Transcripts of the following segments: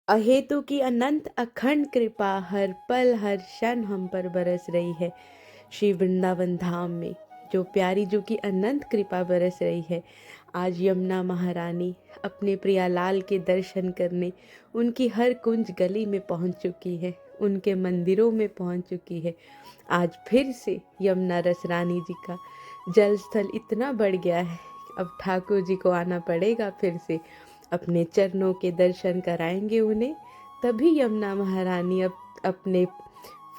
अहेतु की अनंत अखंड कृपा हर पल हर क्षण हम पर बरस रही है। श्री वृंदावन धाम में जो प्यारी जो की अनंत कृपा बरस रही है। आज यमुना महारानी अपने प्रियालाल के दर्शन करने उनकी हर कुंज गली में पहुंच चुकी है, उनके मंदिरों में पहुंच चुकी है। आज फिर से यमुना रस रानी जी का जल स्थल इतना बढ़ गया है, अब ठाकुर जी को आना पड़ेगा, फिर से अपने चरणों के दर्शन कराएंगे उन्हें, तभी यमुना महारानी अब अपने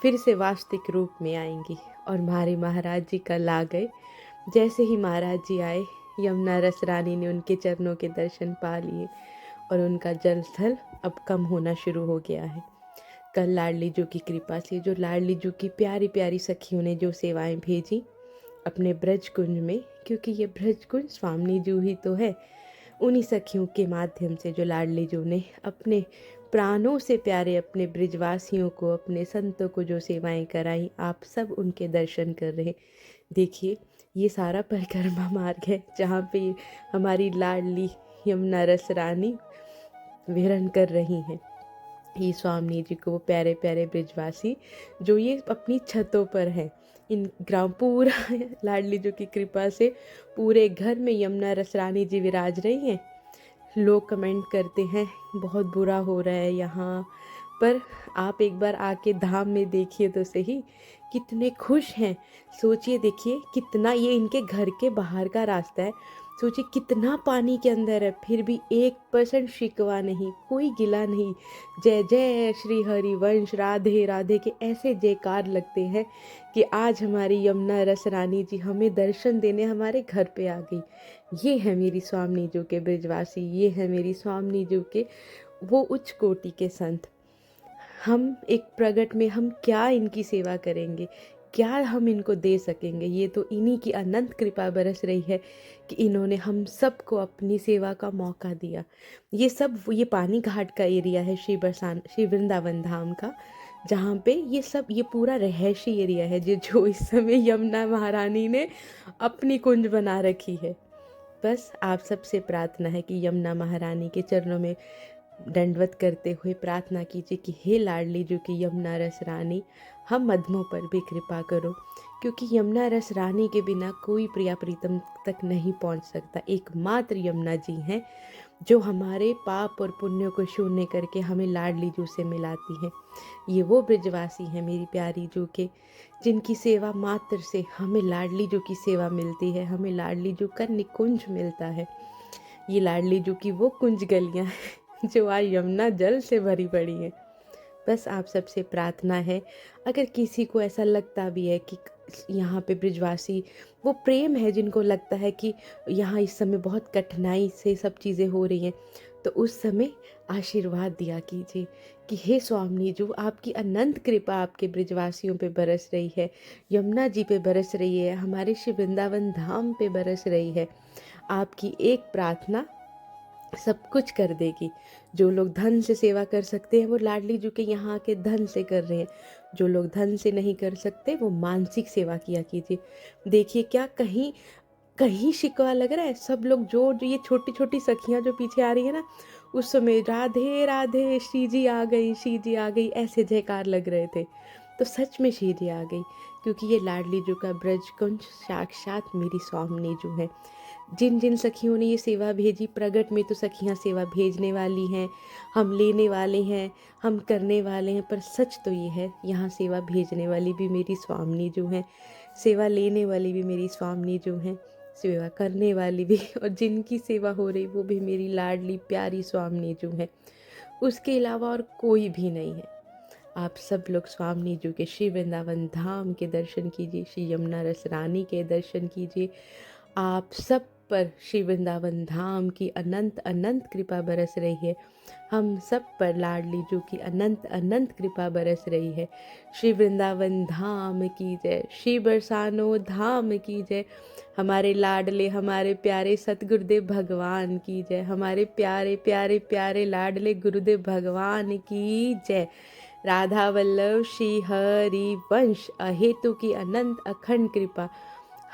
फिर से वास्तविक रूप में आएंगी। और हमारे महाराज जी कल आ गए। जैसे ही महाराज जी आए, यमुना रस रानी ने उनके चरणों के दर्शन पा लिए और उनका जल स्थल अब कम होना शुरू हो गया है। कल लाडली जू की कृपा से जो लाडली जू की प्यारी प्यारी सखियों ने जो सेवाएं भेजी अपने ब्रज कुंज में, क्योंकि ये ब्रज कुंज स्वामी जू ही तो है, उन्हीं सखियों के माध्यम से जो लाडली जू ने अपने प्राणों से प्यारे अपने ब्रिजवासियों को, अपने संतों को जो सेवाएं कराई, आप सब उनके दर्शन कर रहे। देखिए ये सारा परिक्रमा मार्ग है जहाँ पे हमारी लाडली यमुना रस रानी विहरण कर रही हैं। ये स्वामी जी को वो प्यारे प्यारे ब्रिजवासी जो ये अपनी छतों पर हैं, इन ग्राम पूरा लाडली जी की कृपा से पूरे घर में यमुना रस रानी जी विराज रही हैं। लोग कमेंट करते हैं बहुत बुरा हो रहा है यहाँ पर, आप एक बार आके धाम में देखिए तो सही, कितने खुश हैं। सोचिए, देखिए कितना, ये इनके घर के बाहर का रास्ता है, सोचिए कितना पानी के अंदर है, फिर भी 1% शिकवा नहीं, कोई गिला नहीं। जय जय श्री हरिवंश, राधे राधे के ऐसे जयकार लगते हैं कि आज हमारी यमुना रस रानी जी हमें दर्शन देने हमारे घर पे आ गई। ये है मेरी स्वामी जी के ब्रिजवासी, ये है मेरी स्वामी जी के वो उच्च कोटि के संत। हम एक प्रगट में हम क्या इनकी सेवा करेंगे, क्या हम इनको दे सकेंगे। ये तो इन्हीं की अनंत कृपा बरस रही है कि इन्होंने हम सबको अपनी सेवा का मौका दिया। ये पानी घाट का एरिया है श्री वृंदावन धाम का, जहाँ पे ये पूरा रहस्य एरिया है जो इस समय यमुना महारानी ने अपनी कुंज बना रखी है। बस आप सबसे प्रार्थना है कि यमुना महारानी के चरणों में दंडवत करते हुए प्रार्थना कीजिए कि हे लाडली जो कि यमुना रस रानी, हम मध्यमों पर भी कृपा करो, क्योंकि यमुना रस रानी के बिना कोई प्रिया प्रीतम तक नहीं पहुंच सकता। एकमात्र यमुना जी हैं जो हमारे पाप और पुण्यों को शून्य करके हमें लाडली जू से मिलाती हैं। ये वो ब्रजवासी हैं मेरी प्यारी जू के, जिनकी सेवा मात्र से हमें लाडली जू की सेवा मिलती है, हमें लाडली जू का निकुंज मिलता है। ये लाडली जू की वो कुंज गलियाँ हैं जो आज यमुना जल से भरी पड़ी हैं। बस आप सबसे प्रार्थना है, अगर किसी को ऐसा लगता भी है कि यहाँ पे ब्रिजवासी वो प्रेम है, जिनको लगता है कि यहाँ इस समय बहुत कठिनाई से सब चीज़ें हो रही हैं, तो उस समय आशीर्वाद दिया कीजिए कि हे स्वामी जो आपकी अनंत कृपा आपके ब्रिजवासियों पे बरस रही है, यमुना जी पे बरस रही है, हमारे श्री वृंदावन धाम पे बरस रही है। आपकी एक प्रार्थना सब कुछ कर देगी। जो लोग धन से सेवा कर सकते हैं वो लाडली जी के यहाँ के धन से कर रहे हैं, जो लोग धन से नहीं कर सकते वो मानसिक सेवा किया कीजिए। देखिए क्या कहीं कहीं शिकवा लग रहा है। सब लोग जो ये छोटी छोटी सखियाँ जो पीछे आ रही है ना, उस समय राधे राधे श्री जी आ गई, श्री जी आ गई ऐसे जयकार लग रहे थे, तो सच में श्री जी आ गई, क्योंकि ये लाडली जी का ब्रज कुंज साक्षात मेरी स्वामिनी जो है। जिन जिन सखियों ने ये सेवा भेजी, प्रगट में तो सखियाँ सेवा भेजने वाली हैं, हम लेने वाले हैं, हम करने वाले हैं, पर सच तो ये है यहाँ सेवा भेजने वाली भी मेरी स्वामिनी जो हैं, सेवा लेने वाली भी मेरी स्वामिनी जो हैं, सेवा करने वाली भी और जिनकी सेवा हो रही वो भी मेरी लाडली प्यारी स्वामिनी जो हैं। उसके अलावा और कोई भी नहीं है। आप सब लोग स्वामिनी जी के श्री वृंदावन धाम के दर्शन कीजिए, श्री यमुना रस रानी के दर्शन कीजिए। आप सब पर श्री वृंदावन धाम की अनंत अनंत कृपा बरस रही है। हम सब पर लाडली जू की अनंत अनंत कृपा बरस रही है। श्री वृंदावन धाम की जय, श्री बरसानो धाम की जय, हमारे लाडले हमारे प्यारे सतगुरुदेव भगवान की जय, हमारे प्यारे प्यारे प्यारे लाडले गुरुदेव भगवान की जय। राधा वल्लभ श्री हरि वंश अहेतु की अनंत अखंड कृपा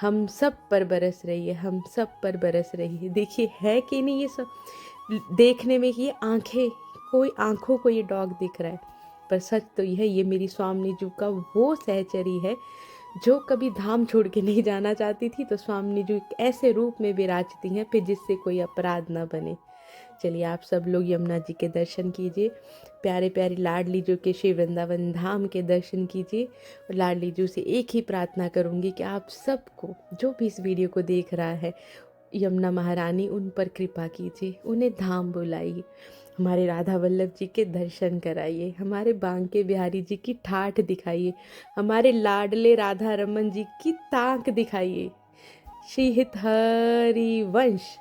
हम सब पर बरस रही है, हम सब पर बरस रही है। देखिए है कि नहीं ये सब देखने में, ये आंखें कोई आंखों को ये डॉग दिख रहा है, पर सच तो यह है, ये मेरी स्वामिनी जी का वो सहचरी है जो कभी धाम छोड़ के नहीं जाना चाहती थी, तो स्वामिनी जी एक ऐसे रूप में विराजती हैं फिर जिससे कोई अपराध न बने। चलिए आप सब लोग यमुना जी के दर्शन कीजिए, प्यारे प्यारे लाडली जी के श्री वृंदावन धाम के दर्शन कीजिए। और लाडली जी से एक ही प्रार्थना करूँगी कि आप सबको, जो भी इस वीडियो को देख रहा है, यमुना महारानी उन पर कृपा कीजिए, उन्हें धाम बुलाइए, हमारे राधा वल्लभ जी के दर्शन कराइए, हमारे बांके बिहारी जी की ठाठ दिखाइए, हमारे लाडले राधा रमन जी की ताक दिखाइए। श्री हित हरि वंश।